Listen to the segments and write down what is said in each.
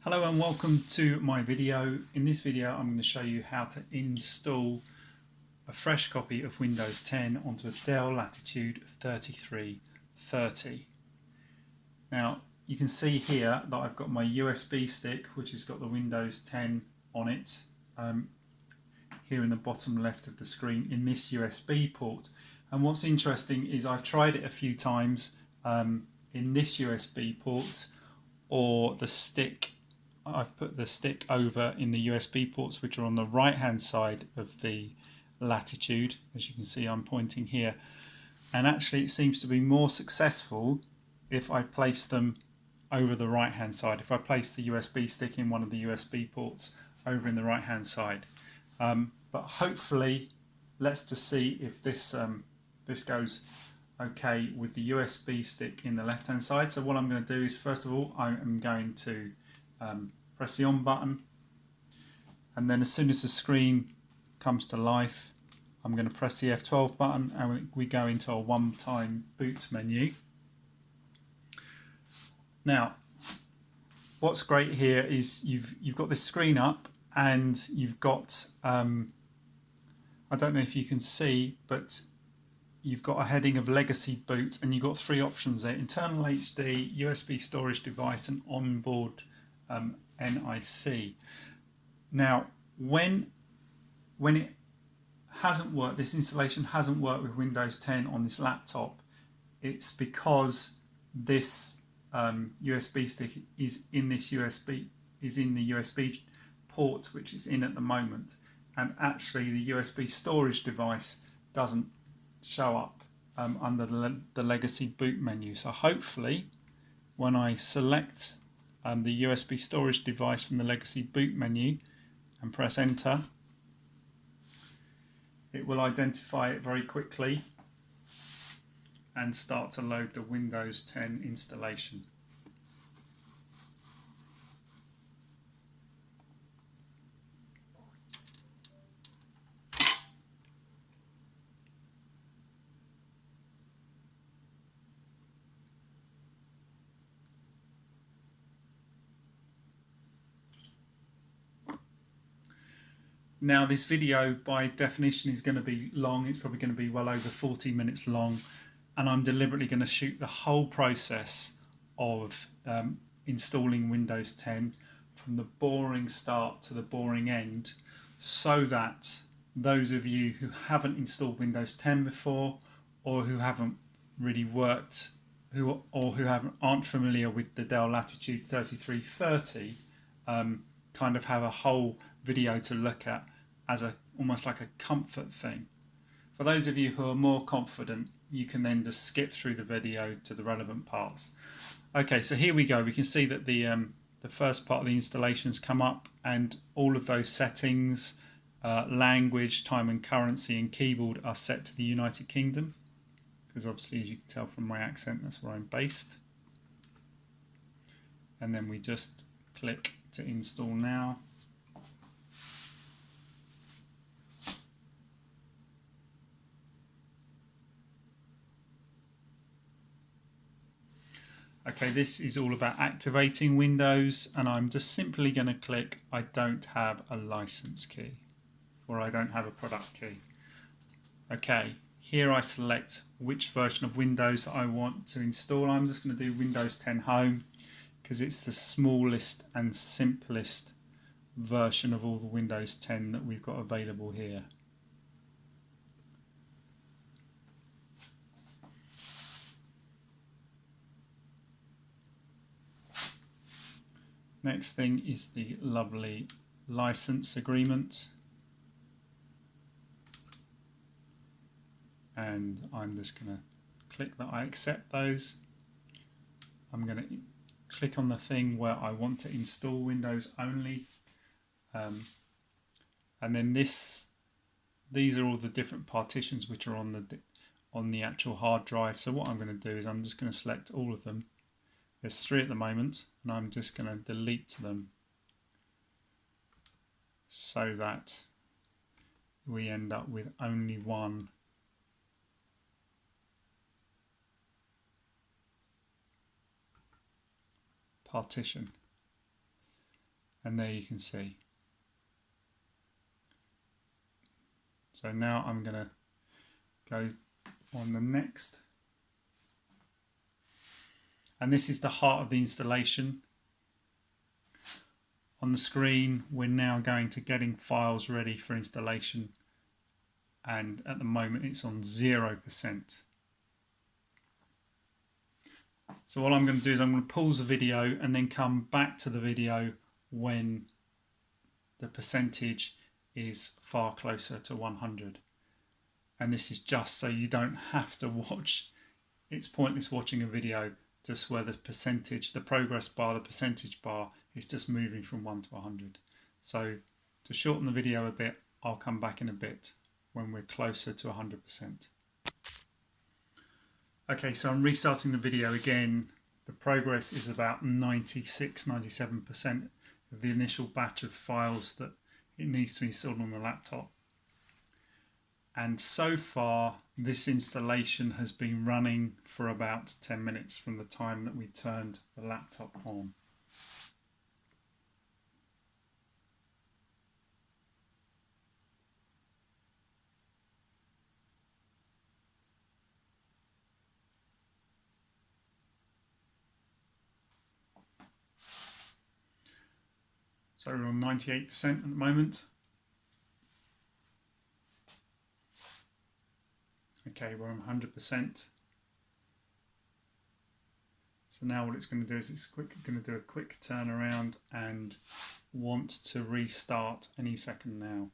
Hello and welcome to my video. In this video I'm going to show you how to install a fresh copy of Windows 10 onto a Dell Latitude 3330. Now you can see here that I've got my USB stick which has got the Windows 10 on it here in the bottom left of the screen in this USB port. And what's interesting is I've tried it a few times in this USB port or the stick. I've put the stick over in the USB ports which are on the right hand side of the Latitude. As you can see, I'm pointing here, and actually it seems to be more successful if I place them over the right hand side, if I place the USB stick in one of the USB ports over in the right hand side. But hopefully let's just see if this this goes okay with the USB stick in the left hand side. So what I'm going to do is, first of all, I'm going to press the on button, and then as soon as the screen comes to life I'm going to press the F12 button and we go into a one-time boot menu. Now what's great here is you've got this screen up and you've got I don't know if you can see, but you've got a heading of legacy boot and you've got three options there: internal HD, USB storage device and onboard NIC. Now when it hasn't worked, this installation hasn't worked with Windows 10 on this laptop, it's because this USB stick is in the USB port which is in at the moment, and actually the USB storage device doesn't show up under the legacy boot menu. So hopefully when I select the USB storage device from the legacy boot menu and press enter, it will identify it very quickly and start to load the Windows 10 installation. Now this video by definition is going to be long. It's probably going to be well over 40 minutes long, and I'm deliberately going to shoot the whole process of installing Windows 10 from the boring start to the boring end, so that those of you who haven't installed Windows 10 before, or who haven't really worked, aren't familiar with the Dell Latitude 3330, kind of have a whole video to look at as almost like a comfort thing. For those of you who are more confident, you can then just skip through the video to the relevant parts. Okay, so here we go. We can see that the first part of the installation's come up, and all of those settings, language, time and currency and keyboard are set to the United Kingdom, because obviously, as you can tell from my accent, that's where I'm based. And then we just click to install now. Okay, this is all about activating Windows, and I'm just simply going to click I don't have a license key, or I don't have a product key. Okay, here I select which version of Windows I want to install. I'm just going to do Windows 10 Home because it's the smallest and simplest version of all the Windows 10 that we've got available here. Next thing is the lovely license agreement, and I'm just going to click that I accept those. I'm going to click on the thing where I want to install Windows only, and then these are all the different partitions which are on the actual hard drive. So what I'm going to do is I'm just going to select all of them. There's 3 at the moment, and I'm just going to delete them so that we end up with only one partition. and there you can see. So now I'm going to go on the next, and this is the heart of the installation. On the screen we're now going to getting files ready for installation, and at the moment it's on 0%. So what I'm going to do is I'm going to pause the video and then come back to the video when the percentage is far closer to 100. And this is just so you don't have to watch. It's pointless watching a video just where the percentage, the progress bar, the percentage bar is just moving from 1 to 100. So to shorten the video a bit, I'll come back in a bit when we're closer to 100%. Okay, so I'm restarting the video again. The progress is about 96-97% of the initial batch of files that it needs to install on the laptop. And so far this installation has been running for about 10 minutes from the time that we turned the laptop on. So we're on 98% at the moment. Okay, we're on 100%. So now what it's going to do is it's going to do a quick turnaround and want to restart any second now.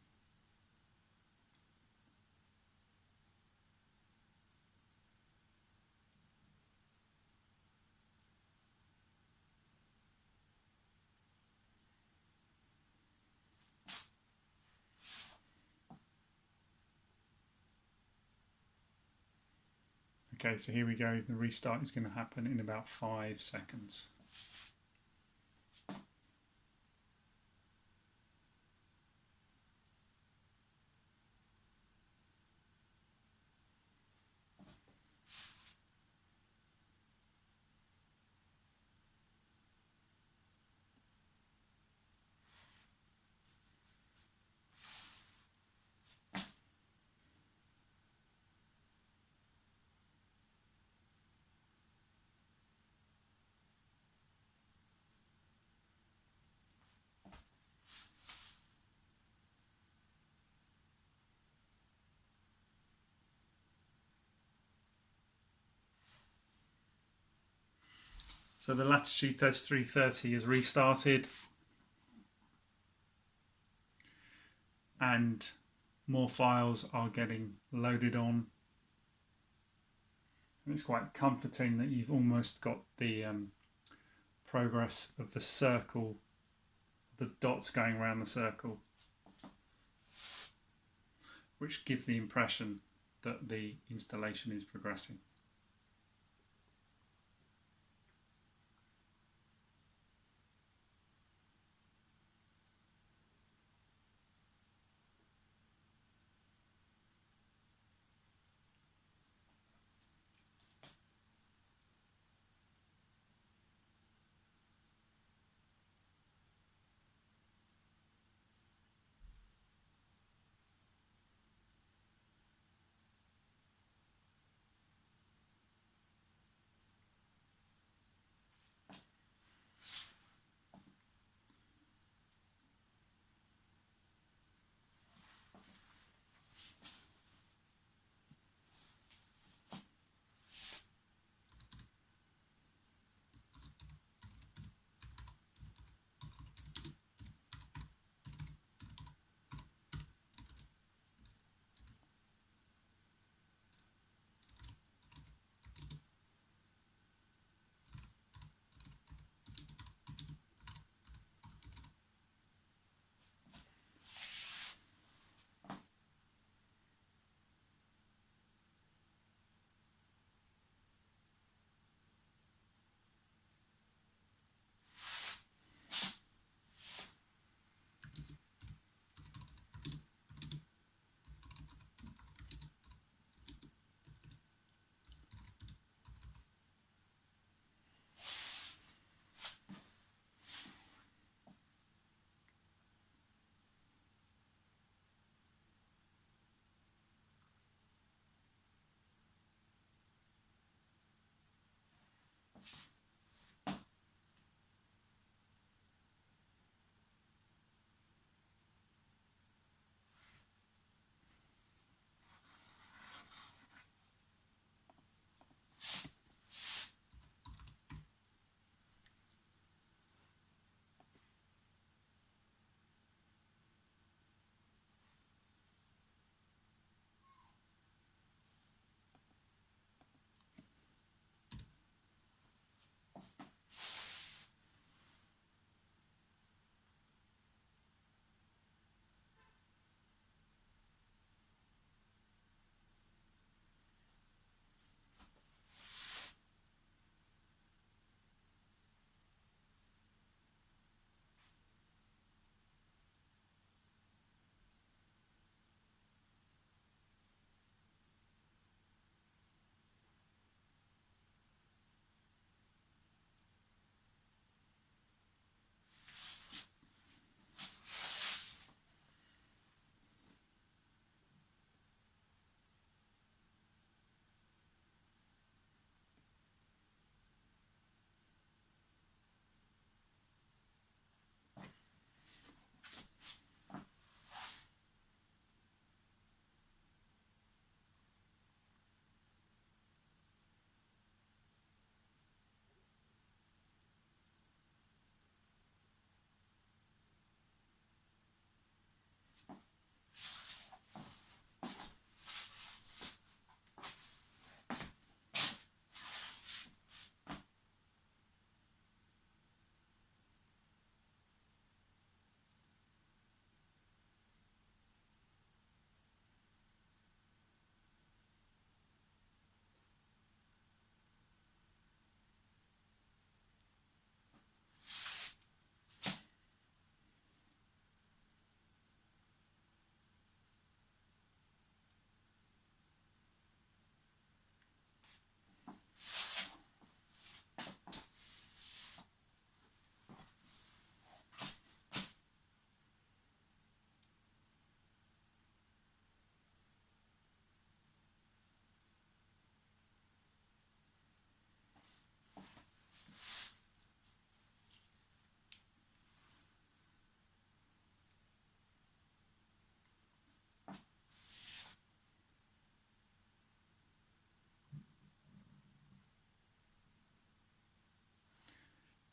Okay, so here we go. The restart is going to happen in about 5 seconds. So the Latitude 3330 is restarted, and more files are getting loaded on. And it's quite comforting that you've almost got the progress of the circle, the dots going around the circle, which give the impression that the installation is progressing.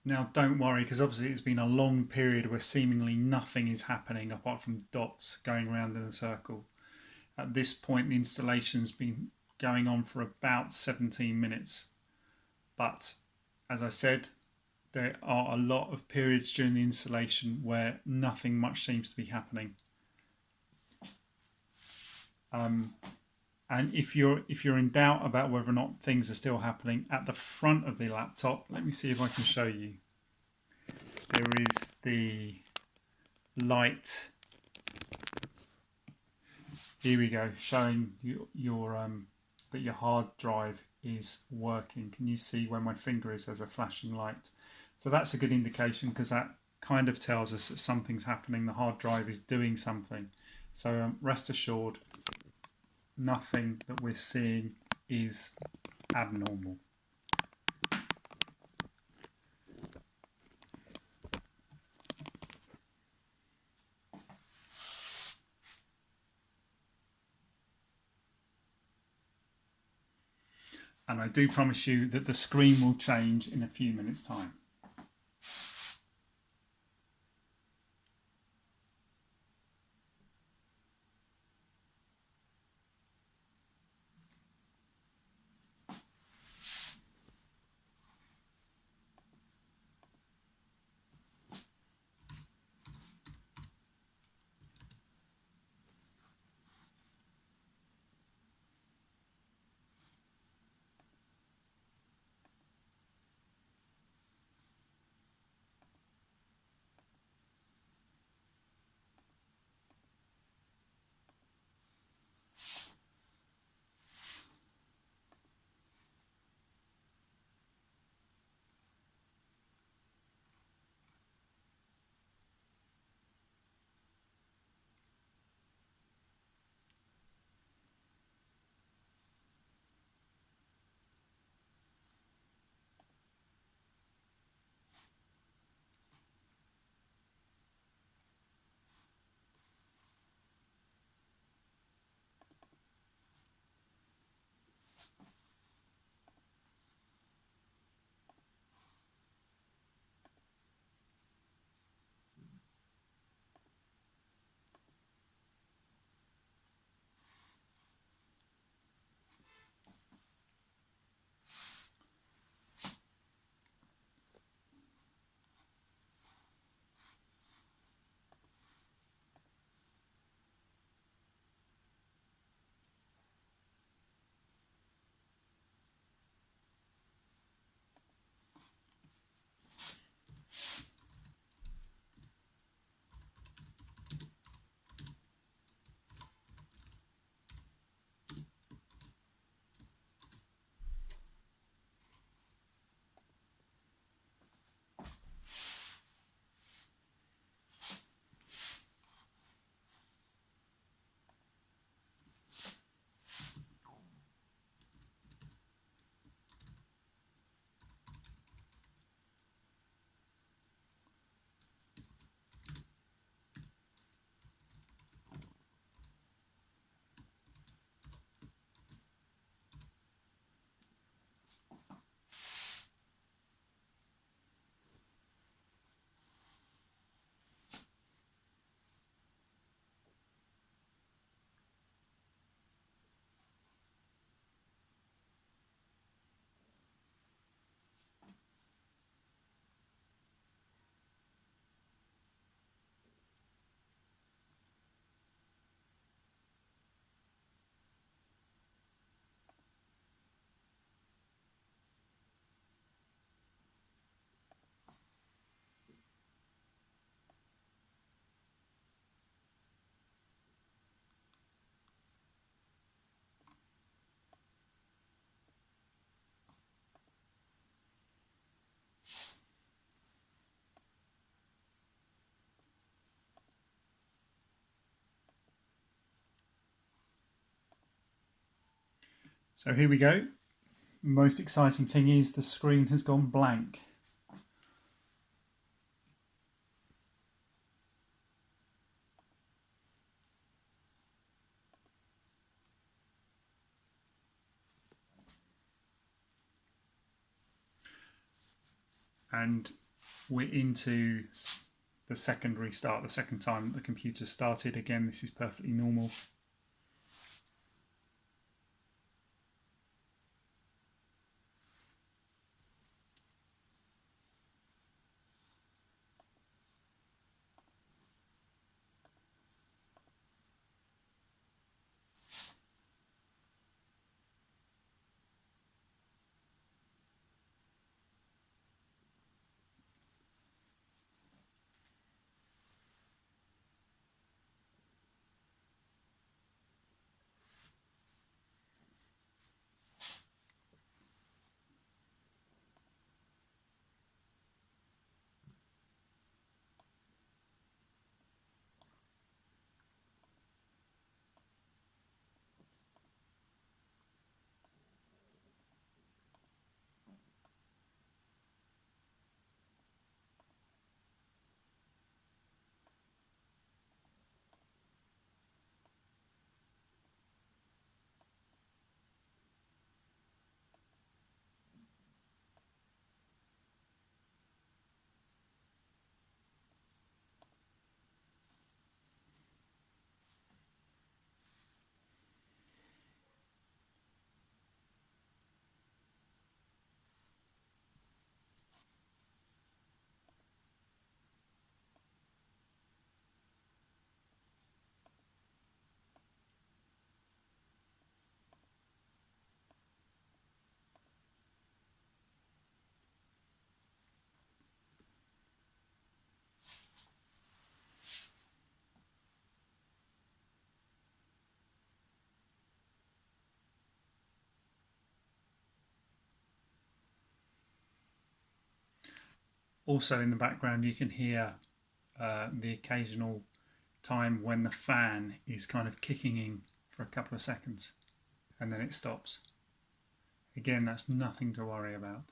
Now don't worry, because obviously it's been a long period where seemingly nothing is happening apart from dots going around in a circle. At this point the installation's been going on for about 17 minutes. But as I said, there are a lot of periods during the installation where nothing much seems to be happening. And if you're in doubt about whether or not things are still happening, at the front of the laptop, let me see if I can show you. There is the light. Here we go, showing that your hard drive is working. Can you see where my finger is? There's a flashing light. So that's a good indication, because that kind of tells us that something's happening. The hard drive is doing something. So rest assured, nothing that we're seeing is abnormal. And I do promise you that the screen will change in a few minutes' time. So here we go. Most exciting thing is the screen has gone blank. And we're into the second restart, the second time the computer started. Again, this is perfectly normal. Also in the background you can hear the occasional time when the fan is kind of kicking in for a couple of seconds and then it stops. Again, that's nothing to worry about.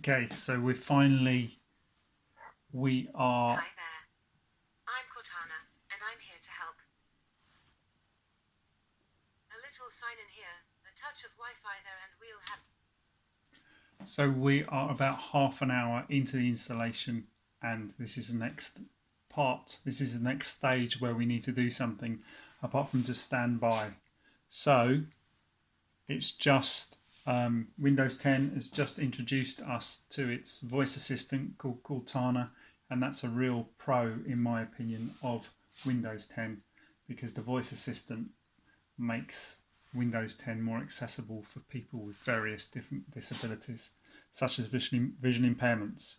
Okay, so we are... Hi there. I'm Cortana, and I'm here to help. A little sign in here, a touch of Wi-Fi there, and we'll have... So we are about half an hour into the installation, and this is the next part. This is the next stage where we need to do something apart from just stand by. So it's just Windows 10 has just introduced us to its voice assistant called Cortana, and that's a real pro, in my opinion, of Windows 10, because the voice assistant makes Windows 10 more accessible for people with various different disabilities, such as vision impairments.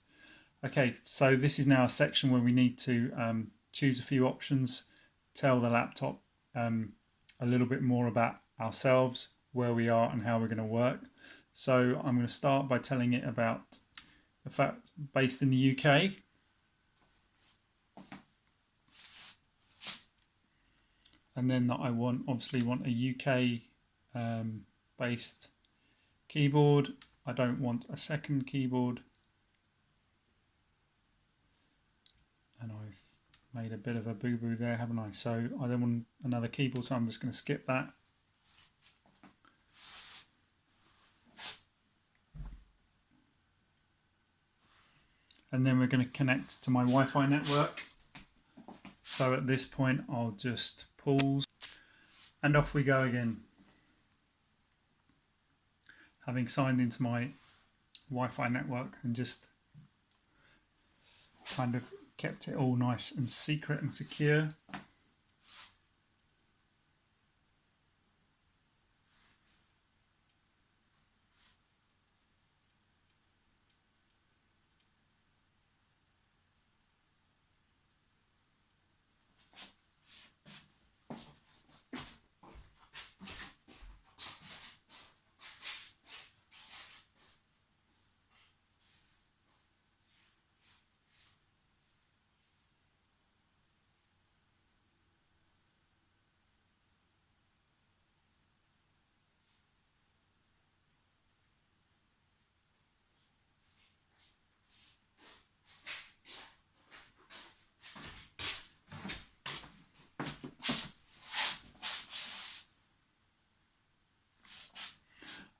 Okay, so this is now a section where we need to choose a few options, tell the laptop a little bit more about ourselves, where we are and how we're going to work. So I'm going to start by telling it about the fact based in the UK. And then that I obviously want a UK based keyboard. I don't want a second keyboard. And I've made a bit of a boo-boo there, haven't I? So I don't want another keyboard, so I'm just going to skip that. And then we're going to connect to my Wi-Fi network. So at this point, I'll just pause and off we go again. Having signed into my Wi-Fi network and just kind of kept it all nice and secret and secure.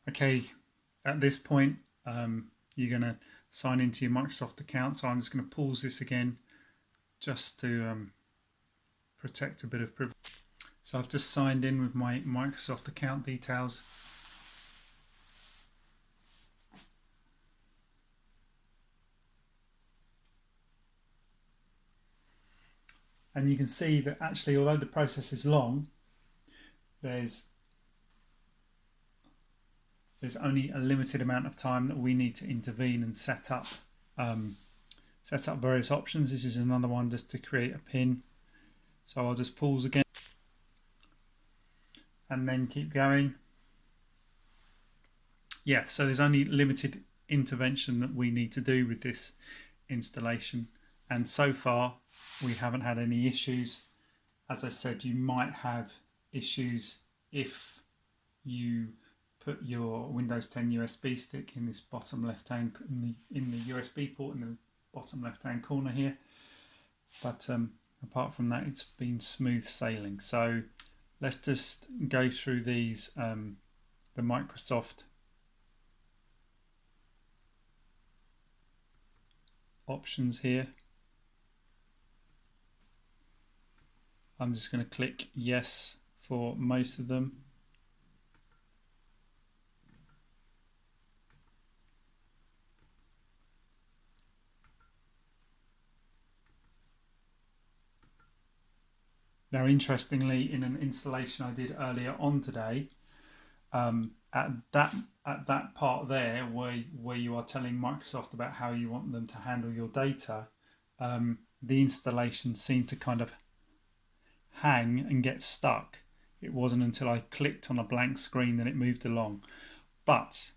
Okay, at this point, you're going to sign into your Microsoft account. So I'm just going to pause this again just to protect a bit of privacy. So I've just signed in with my Microsoft account details. And you can see that actually, although the process is long, there's only a limited amount of time that we need to intervene and set up various options. This is another one just to create a pin. So I'll just pause again and then keep going. Yeah, so there's only limited intervention that we need to do with this installation. And so far, we haven't had any issues. As I said, you might have issues if you put your Windows 10 USB stick in this bottom left hand in the USB port in the bottom left hand corner here, but apart from that, it's been smooth sailing. So let's just go through these the Microsoft options here. I'm just going to click yes for most of them. Now, interestingly, in an installation I did earlier on today, at that part there where you are telling Microsoft about how you want them to handle your data, the installation seemed to kind of hang and get stuck. It wasn't until I clicked on a blank screen that it moved along, but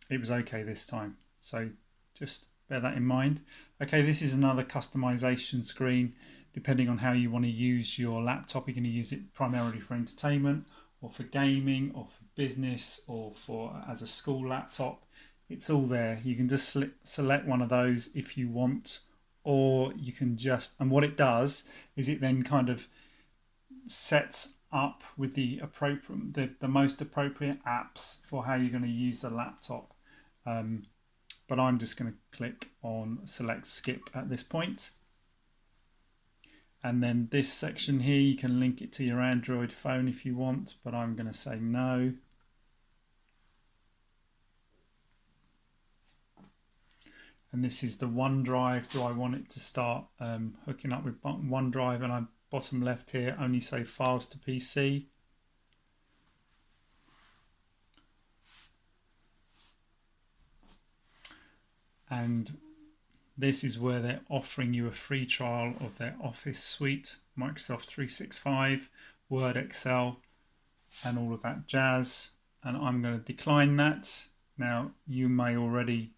it was okay this time. So just bear that in mind. Okay, this is another customization screen. Depending on how you want to use your laptop, you're going to use it primarily for entertainment or for gaming or for business or for as a school laptop. it's all there. You can just select one of those if you want, or you can just, and what it does is it then kind of sets up with the appropriate, the most appropriate apps for how you're going to use the laptop. But I'm just going to click on select skip at this point. And then this section here, you can link it to your Android phone if you want, but I'm going to say no. And this is the OneDrive. Do I want it to start hooking up with OneDrive? And I'm bottom left here, only say files to PC. And this is where they're offering you a free trial of their Office suite, Microsoft 365, Word, Excel, and all of that jazz. And I'm going to decline that. Now, you may already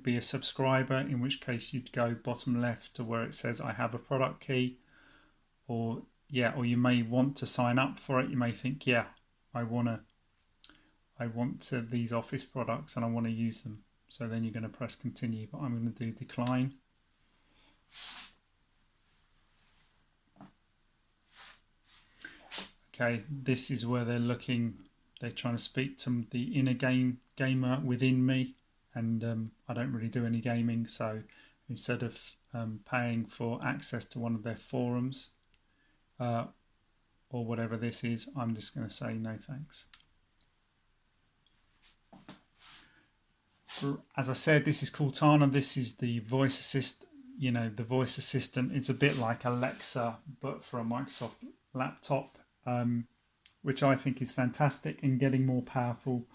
be a subscriber, in which case you'd go bottom left to where it says I have a product key, or you may want to sign up for it. You may think, yeah, I want these Office products and I want to use them. So then you're going to press continue, but I'm going to do decline. Okay, this is where they're trying to speak to the inner gamer within me, and I don't really do any gaming, so instead of paying for access to one of their forums or whatever this is, I'm just going to say no thanks. As I said, this is Cortana. This is the voice assist, the voice assistant. It's a bit like Alexa, but for a Microsoft laptop, which I think is fantastic and getting more powerful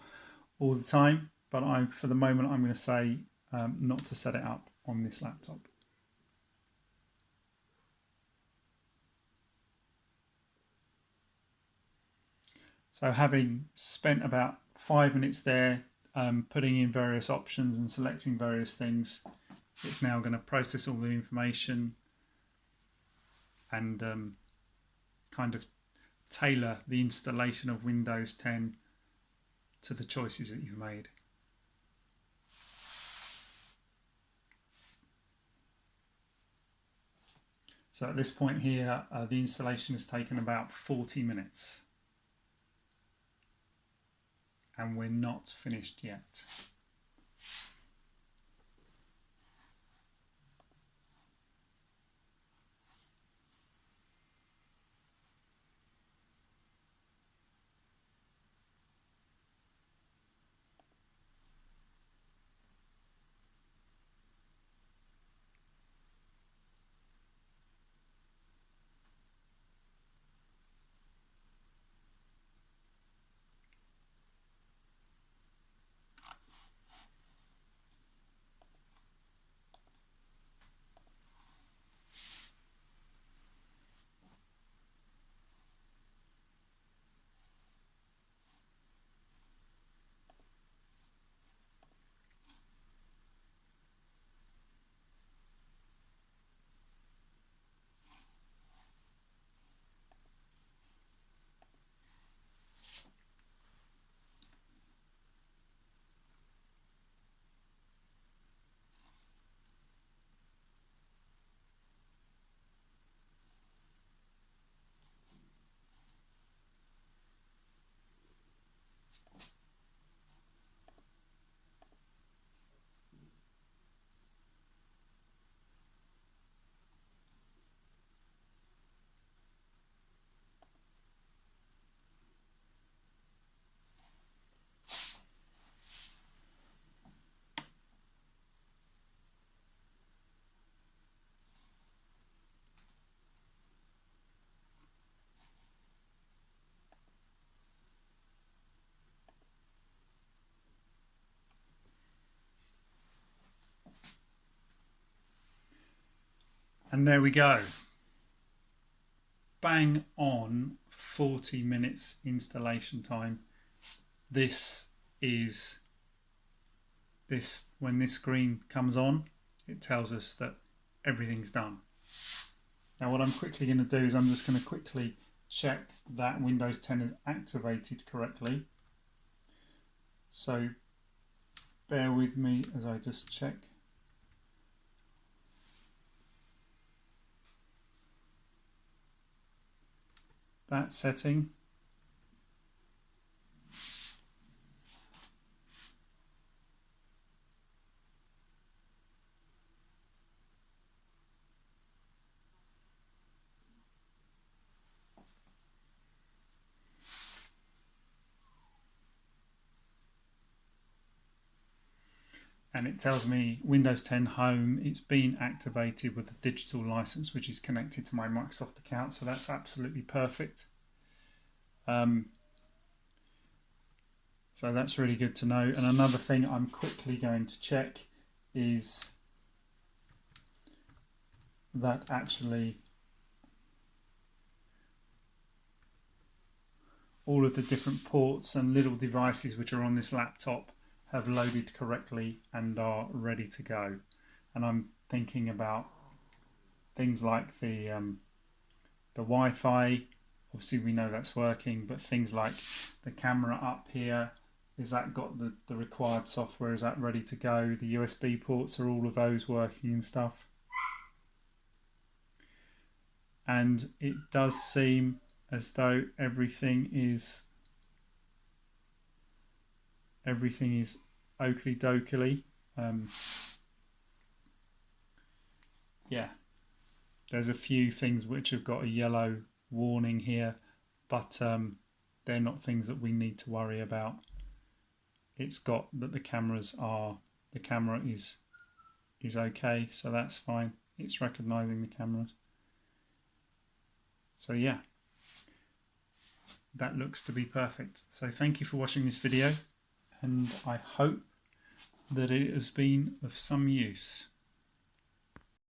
all the time. But for the moment, I'm going to say not to set it up on this laptop. So having spent about 5 minutes there, putting in various options and selecting various things, it's now going to process all the information and kind of tailor the installation of Windows 10 to the choices that you've made. So at this point here, the installation has taken about 40 minutes. And we're not finished yet. And there we go. Bang on 40 minutes installation time. When this screen comes on, it tells us that everything's done. Now what I'm quickly going to do is I'm just going to quickly check that Windows 10 is activated correctly. So bear with me as I just check. That setting. And it tells me Windows 10 Home, it's been activated with the digital license, which is connected to my Microsoft account, so that's absolutely perfect. So that's really good to know. And another thing I'm quickly going to check is that actually all of the different ports and little devices which are on this laptop have loaded correctly and are ready to go. And I'm thinking about things like the Wi-Fi. Obviously we know that's working, but things like the camera up here, is that got the required software? Is that ready to go? The USB ports, are all of those working and stuff? And it does seem as though everything is oaky dokily. Yeah, there's a few things which have got a yellow warning here, but they're not things that we need to worry about. It's got that the camera is okay, so that's fine. It's recognizing the cameras. So yeah, that looks to be perfect. So thank you for watching this video, and I hope that it has been of some use.